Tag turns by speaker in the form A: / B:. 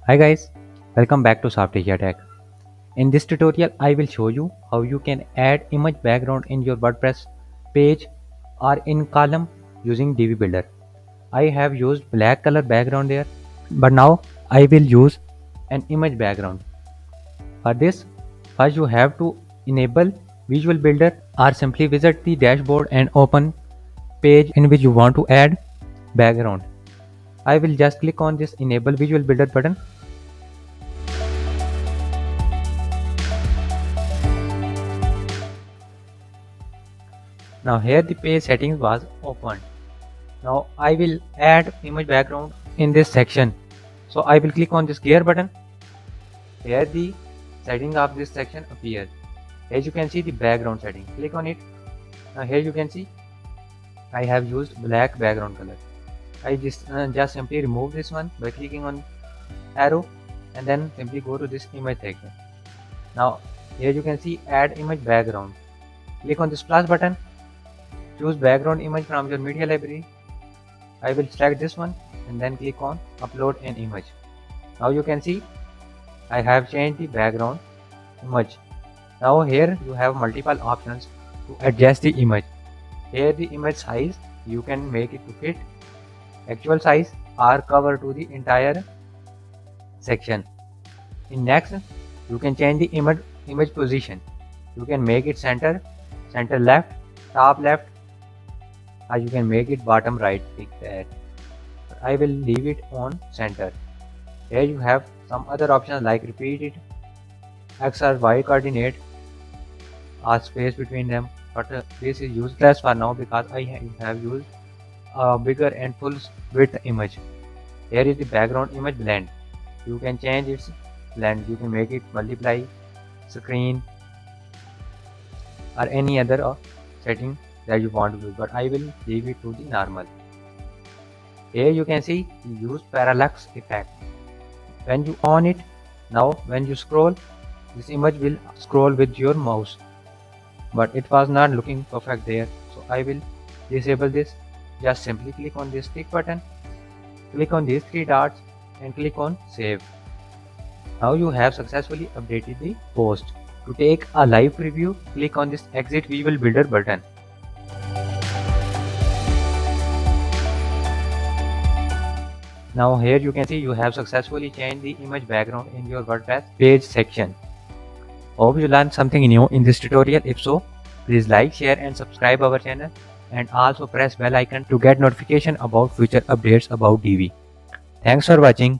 A: Hi guys, welcome back to Soft Asia Tech. In this tutorial, I will show you how you can add image background in your WordPress page or in column using Divi Builder. I have used black color background there, but now I will use an image background. For this, first you have to enable Visual Builder or simply visit the dashboard and open page in which you want to add background. I will just click on this enable Visual Builder button. Now here the page settings was opened. Now I will add image background in this section. So I will click on this gear button. Here the setting of this section appears. As you can see the background setting. Click on it. Now here you can see I have used black background color. I just simply remove this one by clicking on arrow and then simply go to this image section. Now here you can see add image background. Click on this plus button. Choose background image from your media library. I will select this one and then click on upload an image. Now you can see I have changed the background image. Now here you have multiple options to adjust the image. Here the image size you can make it to fit actual size or cover to the entire section. In next you can change the image position. You can make it center left, top left, or you can make it bottom right, like that. I will leave it on center. Here you have some other options like repeat it, X or Y coordinate, or space between them, but this is useless for now because I have used a bigger and full width image. Here is the background image blend. You can change its blend. You can make it multiply, screen, or any other setting that you want to use, but I will leave it to the normal. Here you can see use parallax effect. When you on it, now when you scroll, this image will scroll with your mouse, but it was not looking perfect there, so I will disable this. Just simply click on this tick button, click on these three dots and click on save. Now you have successfully updated the post. To take a live preview, click on this exit Visual Builder button. Now here you can see you have successfully changed the image background in your WordPress page section. Hope you learned something new in this tutorial. If so, please like, share and subscribe our channel and also press bell icon to get notification about future updates about Divi. Thanks for watching.